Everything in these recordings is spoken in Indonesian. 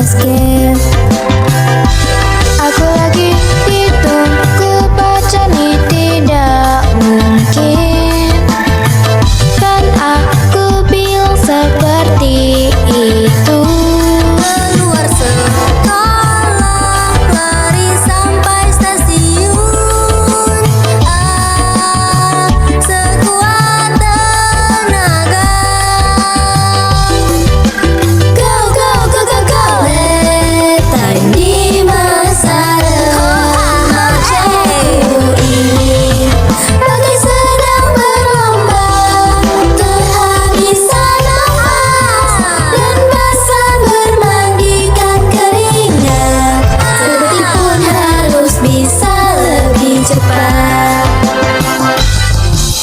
basket. Aku lagi ditunggu baca nih, tidak mungkin kan aku bilang seperti itu. Keluar sekolah, lari sampai stasiun. Sekuat tenaga. Go, go, go, go, go. Let time di masa remaja ini bagai sedang berlomba, kehabisan nafas dan basah bermandikan keringat. Sedikit pun harus bisa lebih cepat.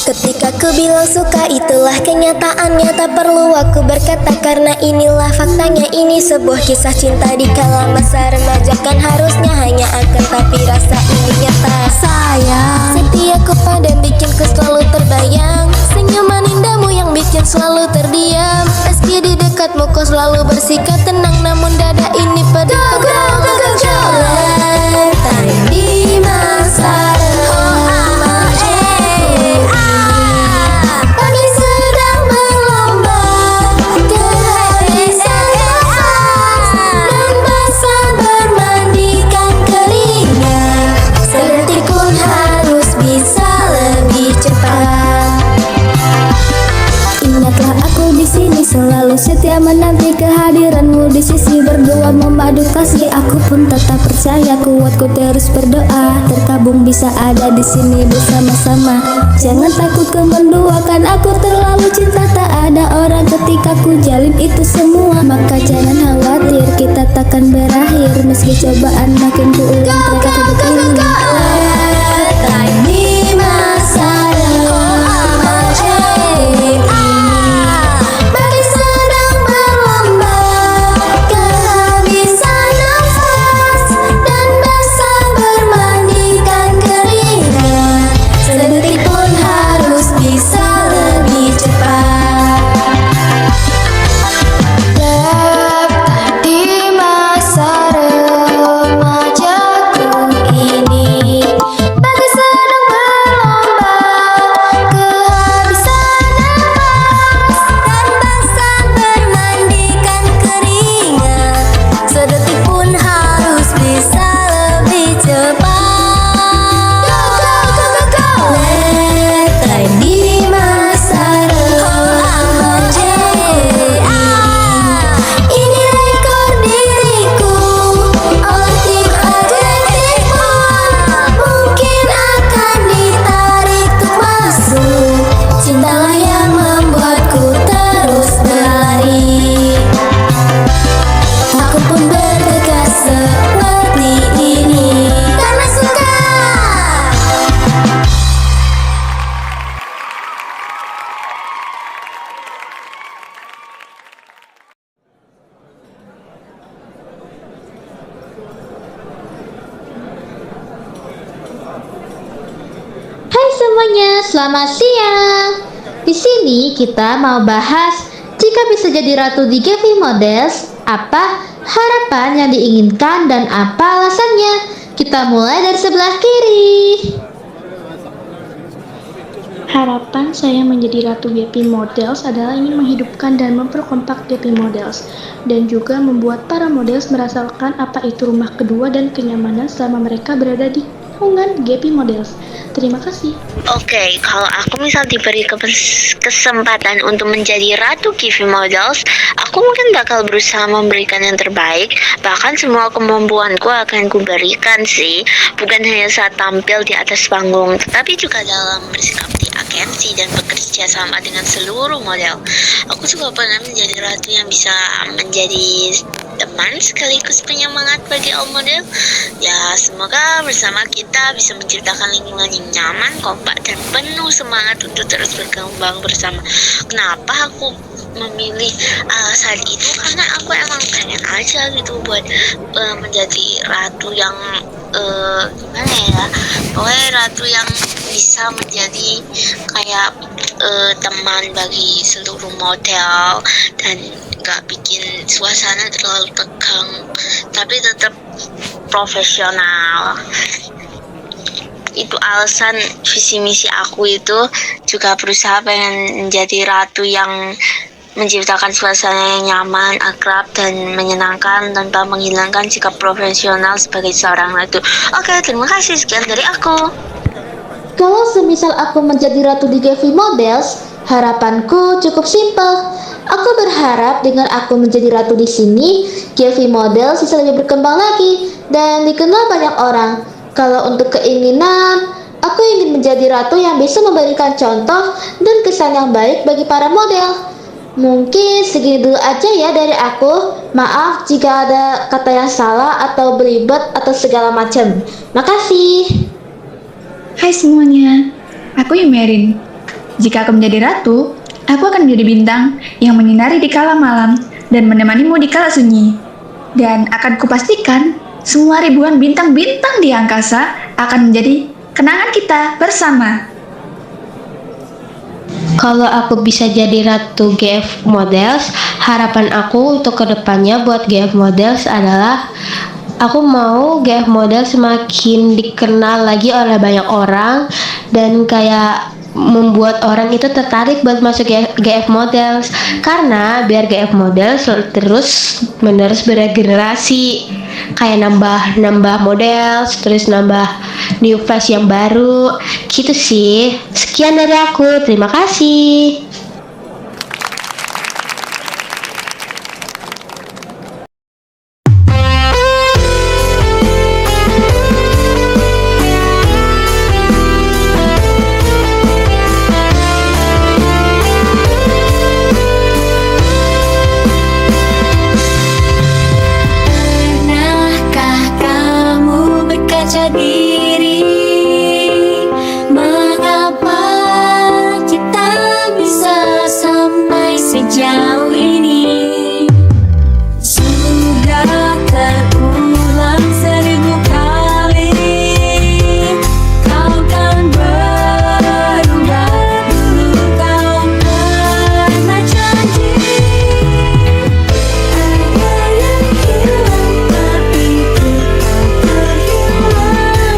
Ketika ku bilang suka, itulah kenyataannya. Tak perlu aku berkata karena inilah faktanya. Ini sebuah kisah cinta di kala masa remaja. Kan harusnya hanya akan, tapi rasa ini nyata. Sayang, setiaku padamu bikinku selalu terbayang. Senyuman indahmu yang bikin selalu terdiam. Meski di dekatmu kau selalu bersikap tenang, namun dada ini pedih. Go, go, go, go, go. Let time di masa remaja bagi sedang berlomba, kehabisan nafas dan basah bermandikan keringat. Sedetik pun harus bisa lebih cepat. Ingatlah aku di sini selalu setia menanti kehadiranmu di sisi, berdua memadu kasih. Aku pun tetap percaya, kuatku terus berdoa, terkabung bisa ada di sini bersama-sama. Jangan takut kau menduakan aku, terlalu cinta tak ada orang ketika ku jalin itu semua. Maka jangan khawatir, kita takkan berakhir meski cobaan makin ku ulang. Time di masa remaja ini bagi sedang berlomba, kehabisan nafas dan basah bermandikan keringat. Sedetik pun harus bisa lebih cepat. Lepas di masa remajaku ini bagi sedang berlomba, kehabisan nafas dan basah bermandikan keringat. Sedetik pun harus bisa lebih cepat. Go, go, go, go, go. Let time di masa remaja ini rekor diriku oleh tim atletik pun mungkin akan ditarik untuk masuk. Cintalah yang membuatku terus berlari. Aku pun bergegas seperti ini karena suka. Hai semuanya, selamat siang. Di sini kita mau bahas jika bisa jadi ratu di GV Models, apa harapan yang diinginkan dan apa alasannya. Kita mulai dari sebelah kiri. Harapan saya menjadi Ratu GP Models adalah ingin menghidupkan dan memperkompak GP Models, dan juga membuat para models merasakan apa itu rumah kedua dan kenyamanan selama mereka berada di lingkungan GP Models. Terima kasih. Oke, kalau aku misal diberi kesempatan untuk menjadi Ratu GP Models, aku mungkin bakal berusaha memberikan yang terbaik. Bahkan semua kemampuanku akan kuberikan sih. Bukan hanya saat tampil di atas panggung, tetapi juga dalam bersikap di agensi dan bekerja sama dengan seluruh model. Aku juga pernah menjadi ratu yang bisa menjadi teman sekaligus penyemangat bagi all model. Ya, semoga bersama kita bisa menciptakan lingkungan yang nyaman, kompak, dan penuh semangat untuk terus berkembang bersama. Kenapa aku memilih alasan itu? Karena aku emang pengen aja gitu buat menjadi ratu yang gimana ya, pokoknya ratu yang bisa menjadi kayak teman bagi seluruh model, dan nggak bikin suasana terlalu tegang, tapi tetap profesional. Itu alasan visi misi aku itu juga berusaha pengen menjadi ratu yang menciptakan suasana yang nyaman, akrab, dan menyenangkan tanpa menghilangkan sikap profesional sebagai seorang ratu. Oke, terima kasih, sekian dari aku. Kalau semisal aku menjadi ratu di GV Models, harapanku cukup simpel. Aku berharap dengan aku menjadi ratu di sini, GV Models bisa lebih berkembang lagi dan dikenal banyak orang. Kalau untuk keinginan, aku ingin menjadi ratu yang bisa memberikan contoh dan kesan yang baik bagi para model. Mungkin segini dulu aja ya dari aku. Maaf jika ada kata yang salah atau belibet atau segala macam. Makasih. Hai semuanya, aku Yumerin. Jika aku menjadi ratu, aku akan menjadi bintang yang menyinari di kala malam dan menemanimu di kala sunyi. Dan akan kupastikan semua ribuan bintang-bintang di angkasa akan menjadi kenangan kita bersama. Kalau aku bisa jadi ratu GF Models, harapan aku untuk kedepannya buat GF Models adalah aku mau GF Models semakin dikenal lagi oleh banyak orang dan kayak membuat orang itu tertarik buat masuk GF Models, karena biar GF Models terus menerus beregenerasi, kayak nambah model, terus nambah new face yang baru gitu sih. Sekian dari aku, terima kasih. Pernahkah kamu berkaca diri? Mengapa kita bisa sampai sejauh ini? Sudah terulang 1000 kali. Kau kan berubah, dulu kau pernah janji. Ada yang hilang tapi ku tak terhilang.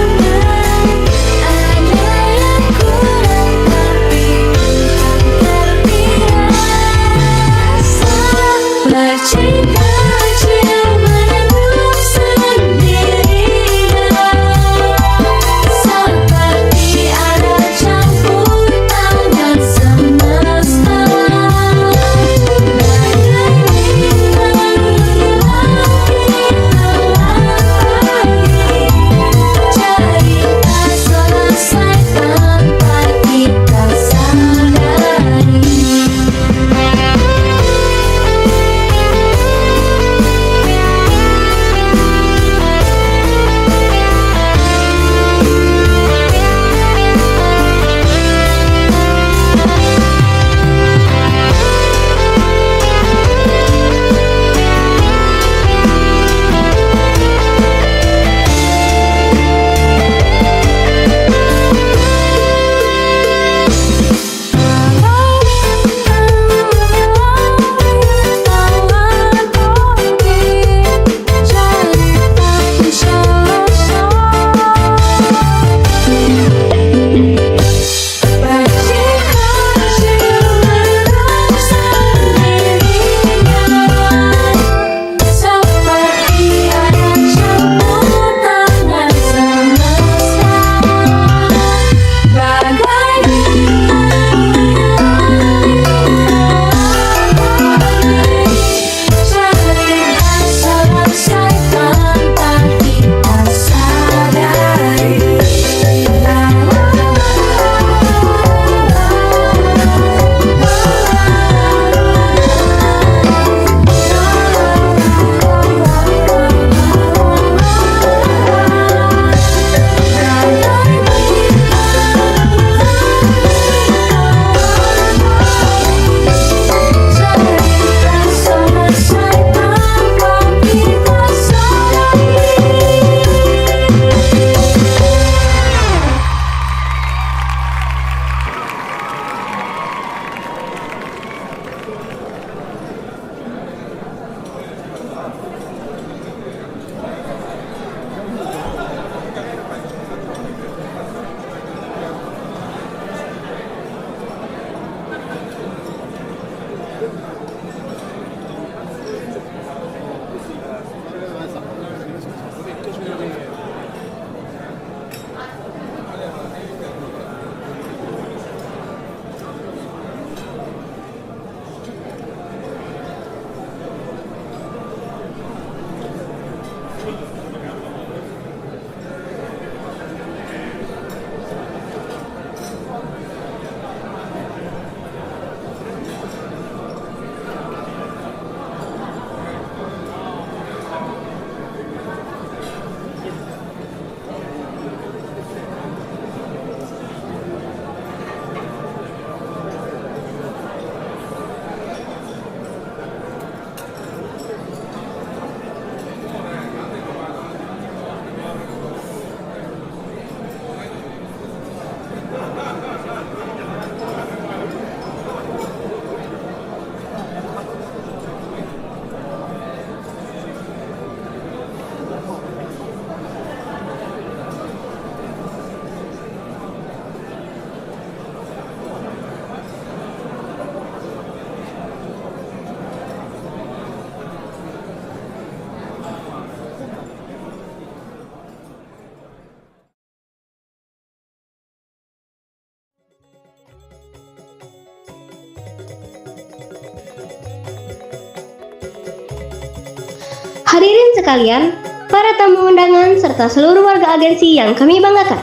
sekalian, para tamu undangan, serta seluruh warga agensi yang kami banggakan.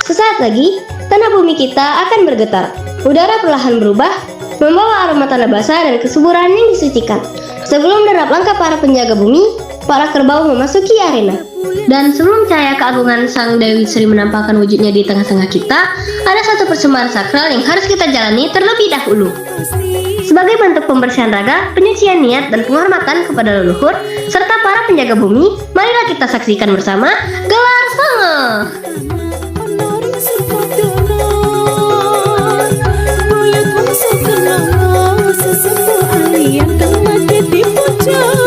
Sesaat lagi, tanah bumi kita akan bergetar. Udara perlahan berubah, membawa aroma tanah basah dan kesuburan yang disucikan. Sebelum derap langkah para penjaga bumi, para kerbau memasuki arena. Dan sebelum cahaya keagungan Sang Dewi Sri menampakkan wujudnya di tengah-tengah kita, ada satu persembahan sakral yang harus kita jalani terlebih dahulu. Sebagai bentuk pembersihan raga, penyucian niat, dan penghormatan kepada leluhur, serta para penjaga bumi, marilah kita saksikan bersama gelar Sanga. Sesepuh alien tengah di puncak